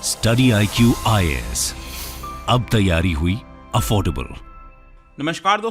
Study IQ IAS, अब तैयारी हुई अफोर्डेबल। नमस्कार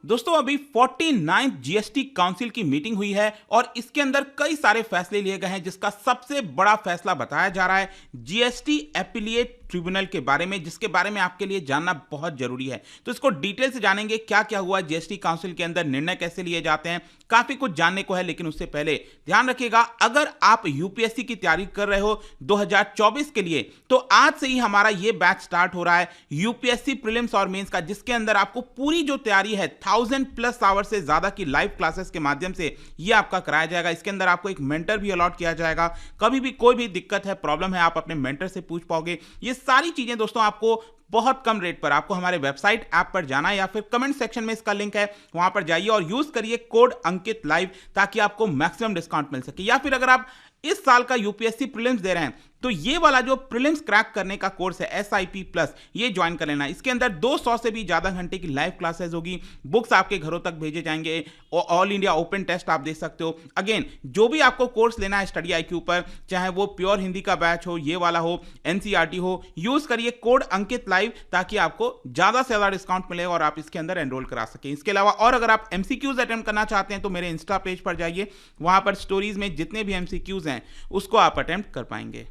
दोस्तों अभी 49th जीएसटी काउंसिल की मीटिंग हुई है और इसके अंदर कई सारे फैसले लिए गए हैं, जिसका सबसे बड़ा फैसला बताया जा रहा है जीएसटी एपिलिएट ट्रिब्यूनल के बारे में, जिसके बारे में आपके लिए जानना बहुत जरूरी है। तो इसको डिटेल से जानेंगे, क्या क्या हुआ जीएसटी काउंसिल के अंदर, निर्णय कैसे लिए जाते हैं, काफी कुछ जानने को है। लेकिन उससे पहले ध्यान रखिएगा, अगर आप यूपीएससी की तैयारी कर रहे हो 2024 के लिए, तो आज से ही हमारा ये बैच स्टार्ट हो रहा है यूपीएससी प्रीलिम्स और मेंस का, जिसके अंदर आपको पूरी जो तैयारी है 1000+ आवर्स से ज्यादा की लाइव क्लासेस के माध्यम से ये आपका कराया जाएगा। इसके अंदर आपको एक मेंटर भी अलॉट किया जाएगा। कभी भी कोई भी दिक्कत है, प्रॉब्लम है, आप अपने मेंटर से पूछ पाओगे। ये सारी चीजें दोस्तों आपको बहुत कम रेट पर, आपको हमारे वेबसाइट ऐप पर जाना है या फिर कमेंट सेक्शन में इसका लिंक है, वहां पर जाइए और यूज करिए कोड अंकित लाइव, ताकि आपको मैक्सिमम डिस्काउंट मिल सके। या फिर अगर आप इस साल का यूपीएससी प्रीलिम्स दे रहे हैं, तो ये वाला जो प्रीलिम्स क्रैक करने का कोर्स है SIP+, ये ज्वाइन कर लेना। इसके अंदर 200 से भी ज्यादा घंटे की लाइव क्लासेस होगी, बुक्स आपके घरों तक भेजे जाएंगे, ऑल इंडिया ओपन टेस्ट आप दे सकते हो। अगेन, जो भी आपको कोर्स लेना है स्टडी IQ पर, चाहे वो प्योर हिंदी का बैच हो, ये वाला हो, NCERT हो, यूज करिए कोड अंकित लाइव, ताकि आपको ज्यादा से ज्यादा डिस्काउंट मिले और आप इसके अंदर एनरोल करा सकें। इसके अलावा और अगर आप MCQs अटेम्प्ट करना चाहते हैं, तो मेरे इंस्टा पेज पर जाइए, वहां पर स्टोरीज में जितने भी MCQs हैं उसको आप अटेम्प्ट कर पाएंगे।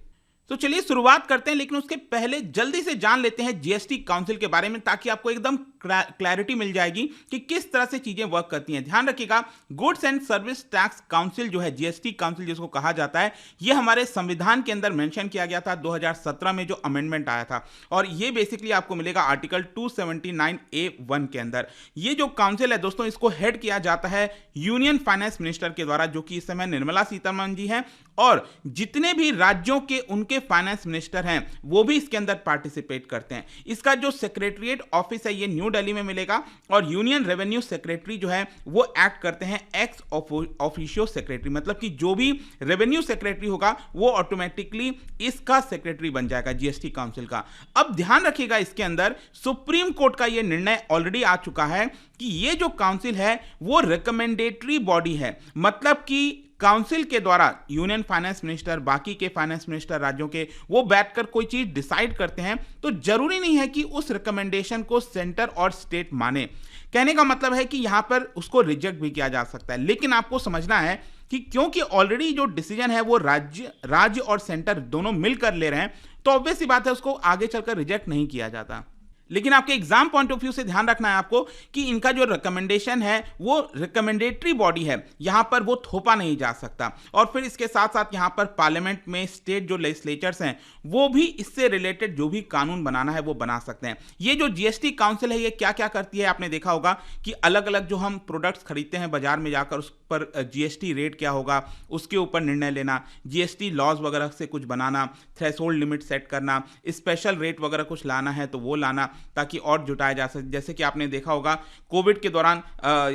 तो चलिए शुरुआत करते हैं, लेकिन उसके पहले जल्दी से जान लेते हैं जीएसटी काउंसिल के बारे में, ताकि आपको एकदम क्लैरिटी मिल जाएगी कि किस तरह से चीजें वर्क करती हैं। ध्यान रखिएगा, goods and service tax council जो है, जीएसटी काउंसिल जिसको कहा जाता है, यह हमारे संविधान के अंदर मेंशन किया गया था 2017 में, जो अमेंडमेंट आया था। और ये बेसिकली आपको मिलेगा आर्टिकल 279A(1) के अंदर। ये जो काउंसिल है दोस्तों, इसको हेड किया जाता है यूनियन फाइनेंस मिनिस्टर के द्वारा, जो कि इस समय निर्मला सीतारमण जी हैं, और जितने भी राज्यों के उनके फाइनेंस मिनिस्टर हैं वो भी इसके अंदर पार्टिसिपेट करते हैं। इसका जो सेक्रेटरीट ऑफिस है ये न्यू दिल्ली में मिलेगा, और यूनियन रेवेन्यू सेक्रेटरी जो है वो एक्ट करते हैं एक्स ऑफिशियो सेक्रेटरी, मतलब कि जो भी रेवेन्यू सेक्रेटरी होगा वो ऑटोमेटिकली इसका सेक्रेटरी बन जाएगा जीएसटी काउंसिल का। अब ध्यान रखिएगा, इसके अंदर सुप्रीम कोर्ट का ये निर्णय ऑलरेडी आ चुका है कि ये जो काउंसिल है वो रिकमेंडेटरी बॉडी है, मतलब कि काउंसिल के द्वारा यूनियन फाइनेंस मिनिस्टर, बाकी के फाइनेंस मिनिस्टर राज्यों के, वो बैठकर कोई चीज डिसाइड करते हैं, तो जरूरी नहीं है कि उस रिकमेंडेशन को सेंटर और स्टेट माने। कहने का मतलब है कि यहां पर उसको रिजेक्ट भी किया जा सकता है, लेकिन आपको समझना है कि क्योंकि ऑलरेडी जो डिसीजन है वो राज्य और सेंटर दोनों मिलकर ले रहे हैं, तो ऑब्वियस सी बात है उसको आगे चलकर रिजेक्ट नहीं किया जाता। लेकिन आपके एग्जाम पॉइंट ऑफ व्यू से ध्यान रखना है आपको कि इनका जो रिकमेंडेशन है वो रिकमेंडेटरी बॉडी है, यहां पर वो थोपा नहीं जा सकता। और फिर इसके साथ साथ यहां पर पार्लियामेंट में स्टेट जो लेजिस्लेचर्स हैं वो भी इससे रिलेटेड जो भी कानून बनाना है वो बना सकते हैं। ये जो जीएसटी काउंसिल है ये क्या क्या करती है, आपने देखा होगा कि अलग अलग जो हम प्रोडक्ट्स खरीदते हैं बाजार में जाकर, उस पर जीएसटी रेट क्या होगा उसके ऊपर निर्णय लेना, जीएसटी लॉज वगैरह से कुछ बनाना, थ्रेशोल्ड लिमिट सेट करना, स्पेशल रेट वगैरह कुछ लाना है तो वो लाना, ताकि और जुटाया जा सके। जैसे कि आपने देखा होगा कोविड के दौरान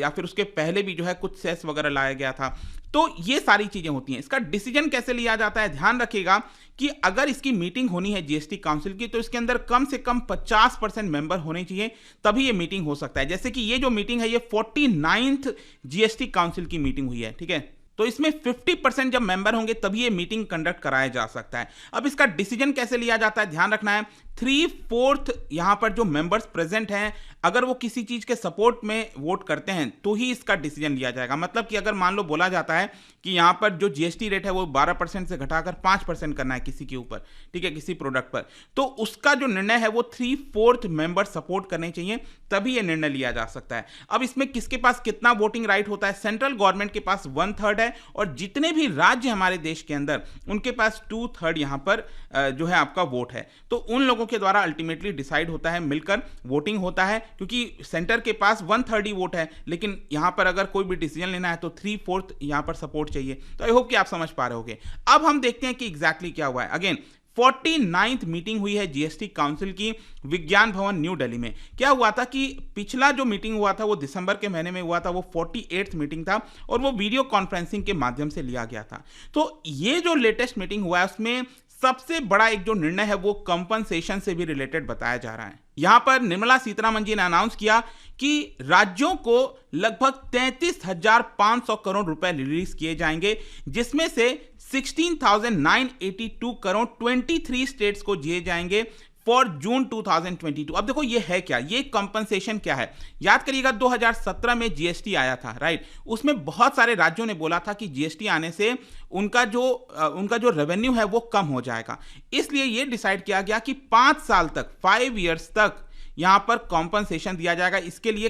या फिर उसके पहले भी जो है कुछ सेस वगैरह लाया गया था। तो ये सारी चीजें होती हैं। इसका डिसीजन कैसे लिया जाता है, ध्यान रखिएगा कि अगर इसकी मीटिंग होनी है जीएसटी काउंसिल की, तो इसके अंदर कम से कम 50% मेंबर होने चाहिए, तभी ये मीटिंग हो सकता है। जैसे कि ये जो मीटिंग है ये 49th जीएसटी काउंसिल की मीटिंग हुई है, ठीक है, तो इसमें 50% जब मेंबर होंगे तभी ये मीटिंग कंडक्ट कराया जा सकता है। अब इसका डिसीजन कैसे लिया जाता है, ध्यान रखना है, 3/4 यहां पर जो मेंबर्स प्रेजेंट हैं, अगर वो किसी चीज के सपोर्ट में वोट करते हैं तो ही इसका डिसीजन लिया जाएगा। मतलब कि अगर मान लो बोला जाता है कि यहां पर जो जीएसटी रेट है वो 12% से घटाकर 5% करना है किसी के ऊपर, ठीक है, किसी प्रोडक्ट पर, तो उसका जो निर्णय है वो 3/4 मेंबर सपोर्ट करने चाहिए, तभी ये निर्णय लिया जा सकता है। अब इसमें किसके पास कितना वोटिंग राइट होता है, सेंट्रल गवर्नमेंट के पास 1/3 है, और जितने भी राज्य हमारे देश के अंदर उनके पास 2/3 यहां पर जो है आपका वोट है। तो उन लोगों के द्वारा अल्टीमेटली डिसाइड होता है, मिलकर वोटिंग होता है, क्योंकि सेंटर के पास 1/3 ही वोट है, लेकिन यहां पर अगर कोई भी डिसीजन लेना है तो 3/4 यहां पर सपोर्ट चाहिए। तो आई होप कि आप समझ पा रहे होंगे। अब हम देखते हैं कि एग्जैक्टली क्या हुआ है। अगेन 49th मीटिंग हुई है जीएसटी काउंसिल की विज्ञान भवन न्यू दिल्ली में। क्या हुआ था कि पिछला जो मीटिंग हुआ था वो दिसंबर के महीने में हुआ था, वो 48th मीटिंग था और वो वीडियो कॉन्फ्रेंसिंग के माध्यम से लिया गया था। तो ये जो लेटेस्ट मीटिंग हुआ है उसमें सबसे बड़ा एक जो निर्णय है वो कंपनसेशन से भी रिलेटेड बताया जा रहा है। यहां पर निर्मला सीतारमण जी ने अनाउंस किया कि राज्यों को लगभग 33,500 करोड़ रुपए रिलीज किए जाएंगे, जिसमें से 16,982 करोड़ 23 स्टेट्स को दिए जाएंगे फॉर जून 2022। अब देखो ये है क्या, ये कंपनसेशन क्या है। याद करिएगा 2017 में जीएसटी आया था, राइट। उसमें बहुत सारे राज्यों ने बोला था कि जीएसटी आने से उनका जो रेवेन्यू है वो कम हो जाएगा। इसलिए ये डिसाइड किया गया कि 5 साल तक, 5 इयर्स तक यहां पर कॉम्पनसेशन दिया जाएगा। इसके लिए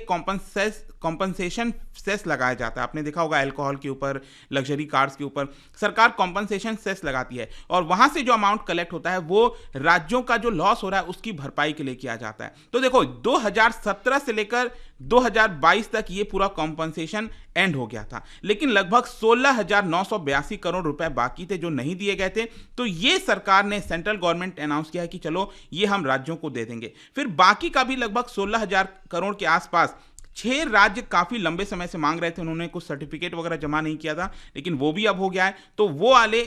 कॉम्पनसेशन सेस लगाया जाता है। आपने देखा होगा अल्कोहल के ऊपर, लग्जरी कार्स के ऊपर सरकार कॉम्पनसेशन सेस लगाती है और वहां से जो अमाउंट कलेक्ट होता है वो राज्यों का जो लॉस हो रहा है उसकी भरपाई के लिए किया जाता है। तो देखो 2017 से लेकर 2022 तक ये पूरा कॉम्पनसेशन एंड हो गया था, लेकिन लगभग 16,982 करोड़ रुपए बाकी थे जो नहीं दिए गए थे। तो ये सरकार ने, सेंट्रल गवर्नमेंट अनाउंस किया है कि चलो ये हम राज्यों को दे देंगे। फिर बाकी का भी लगभग 16,000 करोड़ के आसपास 6 राज्य काफी लंबे समय से मांग रहे थे, उन्होंने कुछ सर्टिफिकेट वगैरह जमा नहीं किया था, लेकिन वो भी अब हो गया है। तो वो वाले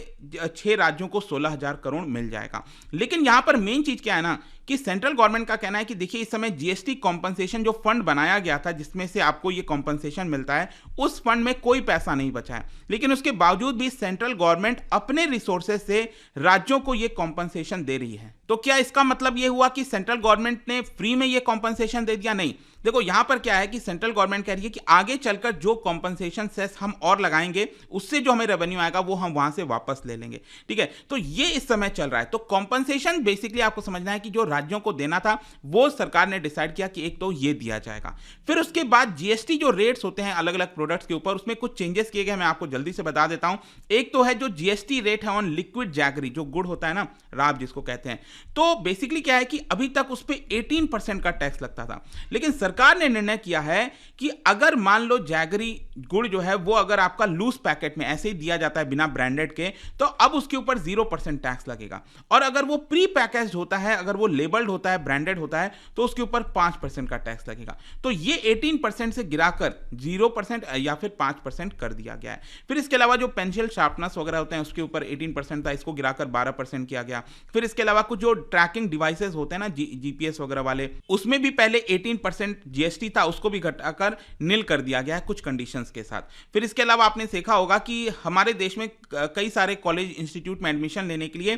6 राज्यों को 16,000 करोड़ मिल जाएगा। लेकिन यहां पर मेन चीज क्या है ना कि सेंट्रल गवर्नमेंट का कहना है कि देखिए इस समय जीएसटी कॉम्पनसेशन जो फंड बनाया गया था जिसमें से आपको ये कॉम्पनसेशन मिलता है, उस फंड में कोई पैसा नहीं बचा है। लेकिन उसके बावजूद भी सेंट्रल गवर्नमेंट अपने रिसोर्सेज से राज्यों को ये कॉम्पनसेशन दे रही है। तो क्या इसका मतलब ये हुआ कि सेंट्रल गवर्नमेंट ने फ्री में ये कॉम्पनसेशन दे दिया? नहीं। देखो यहां पर क्या है कि सेंट्रल गवर्नमेंट कह रही है कि आगे चलकर जो कॉम्पनसेशन सेस हम और लगाएंगे उससे जो हमें रेवेन्यू आएगा वो हम वहां से वापस ले लेंगे, ठीक है। तो ये इस समय चल रहा है। तो कॉम्पनसेशन बेसिकली आपको समझना है कि जो राज्यों को देना था वो सरकार ने डिसाइड किया कि एक तो ये दिया जाएगा। फिर उसके बाद जीएसटी जो रेट्स होते हैं अलग अलग प्रोडक्ट्स के ऊपर, उसमें कुछ चेंजेस किए गए, मैं आपको जल्दी से बता देता हूं। एक तो है जो जीएसटी रेट है ऑन लिक्विड जैगरी, जो गुड़ होता है ना, राब जिसको कहते हैं। तो बेसिकली क्या है कि अभी तक उस पर 18% का टैक्स लगता था, लेकिन सरकार ने निर्णय किया है कि अगर मान लो जैगरी गुड़ जो है वो अगर आपका लूज पैकेट में ऐसे ही दिया जाता है बिना ब्रांडेड के, तो अब उसके ऊपर 0% टैक्स लगेगा। और अगर वो प्री पैकेज्ड होता है, अगर वो लेबल्ड होता है, ब्रांडेड होता है, तो उसके ऊपर 5% का टैक्स लगेगा। तो ये 18% से गिराकर 0% या फिर 5% कर दिया गया है। फिर इसके अलावा जो पेंसिल शार्पनर्स वगैरह होते हैं उसके ऊपर 18% था, इसको गिराकर 12% किया गया। फिर इसके अलावा कुछ जो ट्रैकिंग डिवाइसेस होते हैं ना, जीपीएस वगैरह वाले, उसमें भी पहले 18% जीएसटी था, उसको भी घटाकर नील कर दिया गया है कुछ कंडीशंस के साथ। फिर इसके अलावा आपने देखा होगा कि हमारे देश में कई सारे कॉलेज इंस्टीट्यूट में एडमिशन लेने के लिए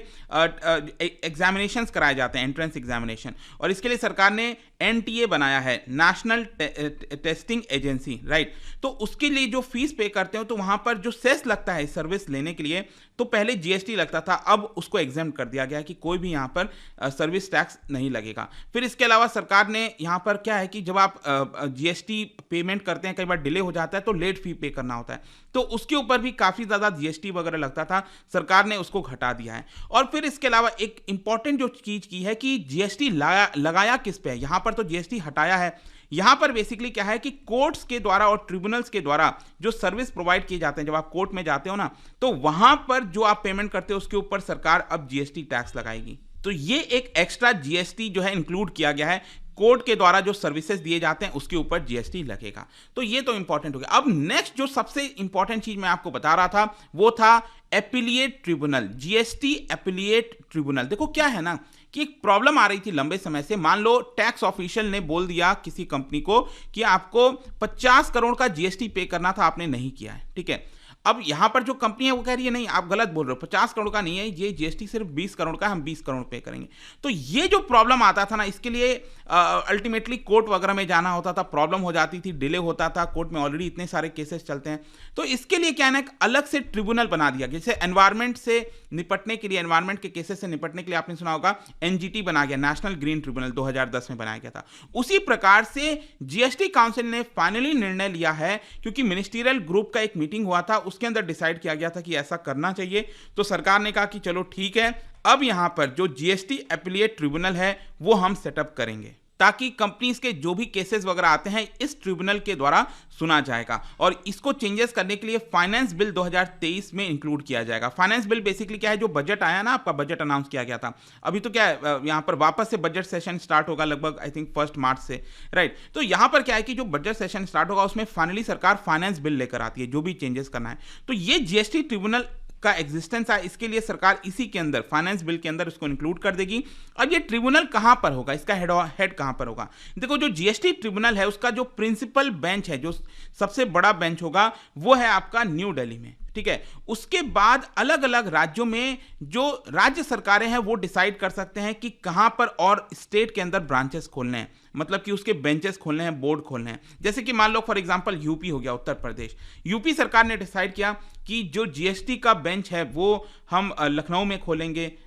एग्जामिनेशंस कराए जाते हैं, एंट्रेंस एग्जामिनेशन, और इसके लिए सरकार ने एनटीए बनाया है, नेशनल टेस्टिंग एजेंसी, राइट। तो उसके लिए जो फीस पे करते हो तो वहां पर जो सेस लगता है सर्विस लेने के लिए, तो पहले जीएसटी लगता था, अब उसको एग्जेम्प्ट कर दिया गया कि कोई भी यहां पर सर्विस टैक्स नहीं लगेगा। फिर इसके अलावा सरकार ने यहां पर क्या है कि जब आप जीएसटी पेमेंट करते हैं, कई बार डिले हो जाता है तो लेट फी पे करना होता है, तो उसके ऊपर भी काफी ज्यादा जीएसटी वगैरह लगता था, सरकार ने उसको घटा दिया है। और फिर इसके अलावा एक इंपॉर्टेंट जो चीज की है कि जीएसटी लगाया किस पे है, यहां पर तो जीएसटी हटाया है। यहां पर बेसिकली क्या है कि कोर्ट्स के द्वारा और ट्रिब्यूनल्स के द्वारा जो सर्विस प्रोवाइड किए जाते हैं, जब आप कोर्ट में जाते हो ना, तो वहां पर जो आप पेमेंट करते हो उसके ऊपर सरकार अब जीएसटी टैक्स लगाएगी। तो ये एक एक्स्ट्रा जीएसटी जो है इंक्लूड किया गया है, कोर्ट के द्वारा जो सर्विसेज दिए जाते हैं उसके ऊपर जीएसटी लगेगा। तो ये तो इंपॉर्टेंट हो गया। अब नेक्स्ट जो सबसे इंपॉर्टेंट चीज मैं आपको बता रहा था वो था appellate tribunal, GST appellate tribunal. देखो क्या है ना कि एक प्रॉब्लम आ रही थी लंबे समय से। मान लो टैक्स ऑफिशियल ने बोल दिया किसी कंपनी को कि आपको 50 करोड़ का जीएसटी पे करना था, आपने नहीं किया है, ठीक है। अब यहां पर जो कंपनी है वो कह रही है नहीं आप गलत बोल रहे हो, 50 करोड़ का नहीं है, ये जीएसटी सिर्फ 20 करोड़ का है, हम 20 करोड़ पे करेंगे। तो ये जो प्रॉब्लम आता था ना, इसके लिए अल्टीमेटली कोर्ट वगैरह में जाना होता था, प्रॉब्लम हो जाती थी, डिले होता था, कोर्ट में ऑलरेडी इतने सारे केसेस चलते हैं। तो इसके लिए क्या है ना, अलग से ट्रिब्यूनल बना दिया, जैसे एनवायरमेंट से निपटने के लिए, एनवायरमेंट के केसेस से निपटने के लिए आपने सुना होगा एनजीटी बना गया, नेशनल ग्रीन ट्रिब्यूनल 2010 में बनाया गया था। उसी प्रकार से जीएसटी काउंसिल ने फाइनली निर्णय लिया है, क्योंकि मिनिस्ट्रियल ग्रुप का एक मीटिंग हुआ था, उसके अंदर डिसाइड किया गया था कि ऐसा करना चाहिए। तो सरकार ने कहा कि चलो ठीक है, अब यहां पर जो जीएसटी एपिलिएट ट्रिब्यूनल है वो हम सेटअप करेंगे, ताकि कंपनीज के जो भी केसेस वगैरह आते हैं इस ट्रिब्यूनल के द्वारा सुना जाएगा। और इसको चेंजेस करने के लिए फाइनेंस बिल 2023 में इंक्लूड किया जाएगा। फाइनेंस बिल बेसिकली क्या है, जो बजट आया ना, आपका बजट अनाउंस किया गया था, अभी तो क्या है यहां पर वापस से बजट सेशन स्टार्ट होगा लगभग आई थिंक 1 मार्च से, राइट। तो यहां पर क्या है कि जो बजट सेशन स्टार्ट होगा उसमें फाइनली सरकार फाइनेंस बिल लेकर आती है, जो भी चेंजेस करना है। तो ये जीएसटी ट्रिब्यूनल का एग्जिस्टेंस है, इसके लिए सरकार इसी के अंदर फाइनेंस बिल के अंदर इसको इंक्लूड कर देगी। अब ये ट्रिब्यूनल कहां पर होगा, इसका हेड कहां पर होगा? देखो जो जीएसटी ट्रिब्यूनल है उसका जो प्रिंसिपल बेंच है, जो सबसे बड़ा बेंच होगा, वो है आपका न्यू दिल्ली में। ठीक है। उसके बाद अलग अलग राज्यों में जो राज्य सरकारें हैं वो डिसाइड कर सकते हैं कि कहां पर और स्टेट के अंदर ब्रांचेस खोलने हैं, मतलब कि उसके बेंचेस खोलने हैं, बोर्ड खोलने हैं। जैसे कि मान लो फॉर एग्जांपल यूपी हो गया, उत्तर प्रदेश। यूपी सरकार ने डिसाइड किया कि जो जीएसटी का बेंच है वो हम लखनऊ में खोलेंगे,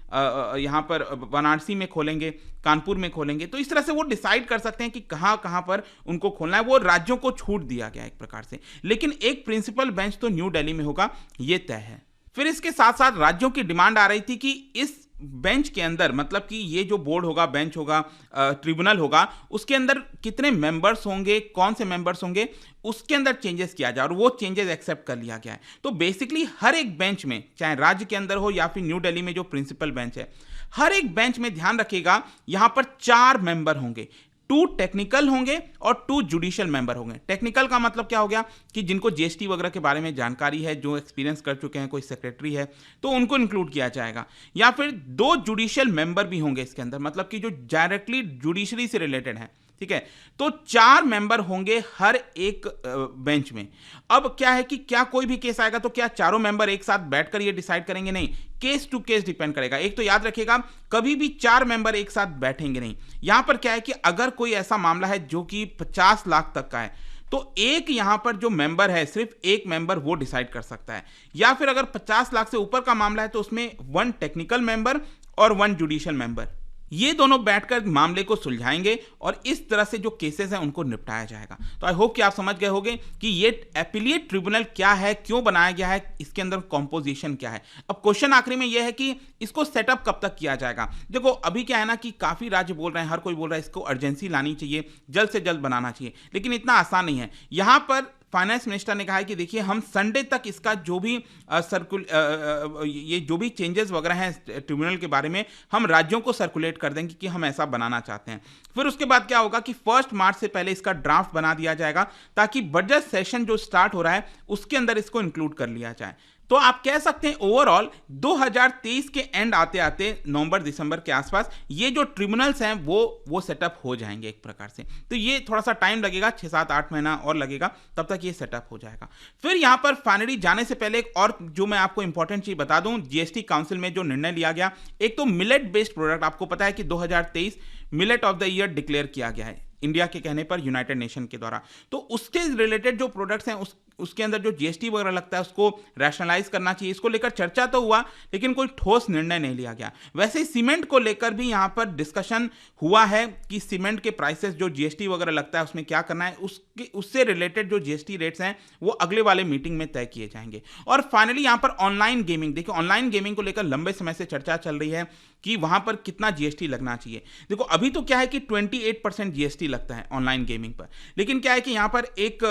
यहाँ पर वाराणसी में खोलेंगे, कानपुर में खोलेंगे। तो इस तरह से वो डिसाइड कर सकते हैं कि कहाँ कहाँ पर उनको खोलना है। वो राज्यों को छूट दिया गया एक प्रकार से, लेकिन एक प्रिंसिपल बेंच तो न्यू दिल्ली में होगा, ये तय है। फिर इसके साथ साथ राज्यों की डिमांड आ रही थी कि इस बेंच के अंदर, मतलब कि ये जो बोर्ड होगा, बेंच होगा, ट्रिब्यूनल होगा, उसके अंदर कितने मेंबर्स होंगे, कौन से मेंबर्स होंगे, उसके अंदर चेंजेस किया जाए, और वो चेंजेस एक्सेप्ट कर लिया गया है। तो बेसिकली हर एक बेंच में, चाहे राज्य के अंदर हो या फिर न्यू दिल्ली में जो प्रिंसिपल बेंच है, हर एक बेंच में ध्यान रखिएगा यहां पर 4 मेंबर होंगे। 2 टेक्निकल होंगे और 2 जुडिशियल मेंबर होंगे। टेक्निकल का मतलब क्या हो गया कि जिनको जीएसटी वगैरह के बारे में जानकारी है, जो एक्सपीरियंस कर चुके हैं, कोई सेक्रेटरी है तो उनको इंक्लूड किया जाएगा। या फिर 2 जुडिशियल मेंबर भी होंगे इसके अंदर, मतलब कि जो डायरेक्टली जुडिशरी से रिलेटेड है, ठीक है। तो 4 मेंबर होंगे हर एक बेंच में। अब क्या है कि क्या कोई भी केस आएगा तो क्या चारों मेंबर एक साथ बैठकर ये डिसाइड करेंगे? नहीं, केस टू केस डिपेंड करेगा। एक तो याद रखिएगा, कभी भी 4 मेंबर एक साथ बैठेंगे नहीं। यहां पर क्या है कि अगर कोई ऐसा मामला है जो कि 50 लाख तक का है, तो एक यहां पर जो मेंबर है, सिर्फ एक मेंबर वो डिसाइड कर सकता है। या फिर अगर 50 लाख से ऊपर का मामला है तो उसमें 1 टेक्निकल मेंबर और 1 जुडिशियल मेंबर, ये दोनों बैठकर मामले को सुलझाएंगे और इस तरह से जो केसेस हैं उनको निपटाया जाएगा। तो आई होप कि आप समझ गए होंगे कि ये एपिलेट ट्रिब्यूनल क्या है, क्यों बनाया गया है, इसके अंदर कॉम्पोजिशन क्या है। अब क्वेश्चन आखिरी में यह है कि इसको सेटअप कब तक किया जाएगा। देखो अभी क्या है ना कि काफी राज्य बोल रहे हैं, हर कोई बोल रहा है इसको अर्जेंसी लानी चाहिए, जल्द से जल्द बनाना चाहिए, लेकिन इतना आसान नहीं है। यहां पर फाइनेंस मिनिस्टर ने कहा है कि देखिए हम संडे तक इसका जो भी ये जो भी चेंजेस वगैरह हैं ट्रिब्यूनल के बारे में, हम राज्यों को सर्कुलेट कर देंगे कि हम ऐसा बनाना चाहते हैं। फिर उसके बाद क्या होगा कि 1 मार्च से पहले इसका ड्राफ्ट बना दिया जाएगा, ताकि बजट सेशन जो स्टार्ट हो रहा है उसके अंदर इसको इंक्लूड कर लिया जाए। तो आप कह सकते हैं ओवरऑल 2023 के एंड आते आते नवंबर दिसंबर के आसपास ये जो ट्रिब्यूनल्स हैं वो सेटअप हो जाएंगे एक प्रकार से। तो ये थोड़ा सा टाइम लगेगा, 6, 7, 8 महीना और लगेगा, तब तक ये सेटअप हो जाएगा। फिर यहां पर फाइनली जाने से पहले एक और जो मैं आपको इंपॉर्टेंट चीज बता दूं, जीएसटी काउंसिल में जो निर्णय लिया गया, एक तो मिलेट बेस्ड प्रोडक्ट, आपको पता है कि 2023 millet of the year declare किया गया है इंडिया के कहने पर यूनाइटेड नेशन के द्वारा। तो उसके रिलेटेड जो प्रोडक्ट्स हैं उसके अंदर जो जीएसटी वगैरह लगता है उसको रैशनलाइज करना चाहिए। इसको लेकर चर्चा तो हुआ, लेकिन कोई ठोस निर्णय नहीं लिया गया। वैसे ही सीमेंट को लेकर भी यहां पर डिस्कशन हुआ है कि सीमेंट के प्राइसेस जो जीएसटी वगैरह लगता है उसमें क्या करना है, उससे रिलेटेड जो जीएसटी रेट्स हैं वो अगले वाले मीटिंग में तय किए जाएंगे। और फाइनली यहां पर ऑनलाइन गेमिंग, देखिए ऑनलाइन गेमिंग को लेकर लंबे समय से चर्चा चल रही है कि वहां पर कितना जीएसटी लगना चाहिए। देखो अभी तो क्या है कि 28% जीएसटी लगता है ऑनलाइन गेमिंग पर, लेकिन क्या है कि यहां पर एक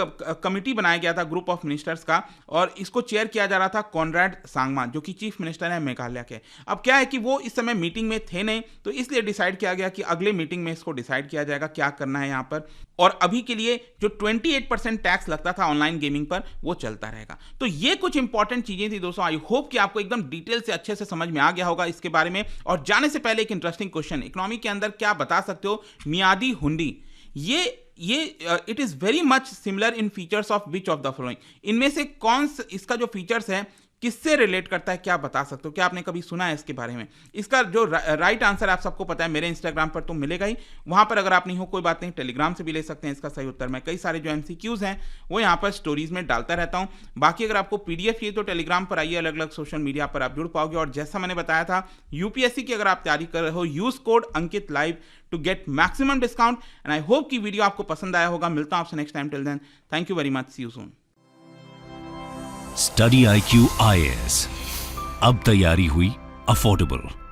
कमिटी बनाया गया था ग्रुप ऑफ मिनिस्टर्स का, और इसको चेयर किया जा रहा था कॉनराड सांगमा, जो कि चीफ मिनिस्टर है मेघालय के। अब क्या है कि वो इस समय मीटिंग में थे नहीं, तो इसलिए डिसाइड किया गया कि अगले मीटिंग में इसको डिसाइड किया जाएगा क्या करना है यहां पर। और अभी के लिए जो 28% टैक्स लगता था ऑनलाइन गेमिंग पर वो चलता रहेगा। तो ये कुछ इंपॉर्टेंट चीजें थी दोस्तों। आई होप कि आपको एकदम डिटेल से अच्छे से समझ में आ गया होगा इसके बारे में। और जाने से पहले एक इंटरेस्टिंग क्वेश्चन, इकोनॉमी के अंदर क्या बता सकते हो मियादी हुंडी, ये it is very much similar in features of which of the following, इनमें से कौन सा इसका जो फीचर्स है किससे रिलेट करता है, क्या बता सकते हो? क्या आपने कभी सुना है इसके बारे में? इसका जो राइट आंसर आप सबको पता है, मेरे इंस्टाग्राम पर तो मिलेगा ही, वहां पर अगर आप नहीं हो कोई बात नहीं, टेलीग्राम से भी ले सकते हैं इसका सही उत्तर। मैं कई सारे जो एमसीक्यूज हैं वो यहाँ पर स्टोरीज में डालता रहता हूँ। बाकी अगर आपको पीडीएफ चाहिए तो टेलीग्राम पर आइए, अलग अलग सोशल मीडिया पर आप जुड़ पाओगे। और जैसा मैंने बताया था, यूपीएससी की अगर आप तैयारी कर रहे हो, use code Ankit live to get maximum discount. And I hope कि वीडियो आपको पसंद आया होगा। मिलता हूं आपसे next time, till then thank you very much, see you soon. Study IQ IAS, अब तैयारी हुई अफोर्डेबल।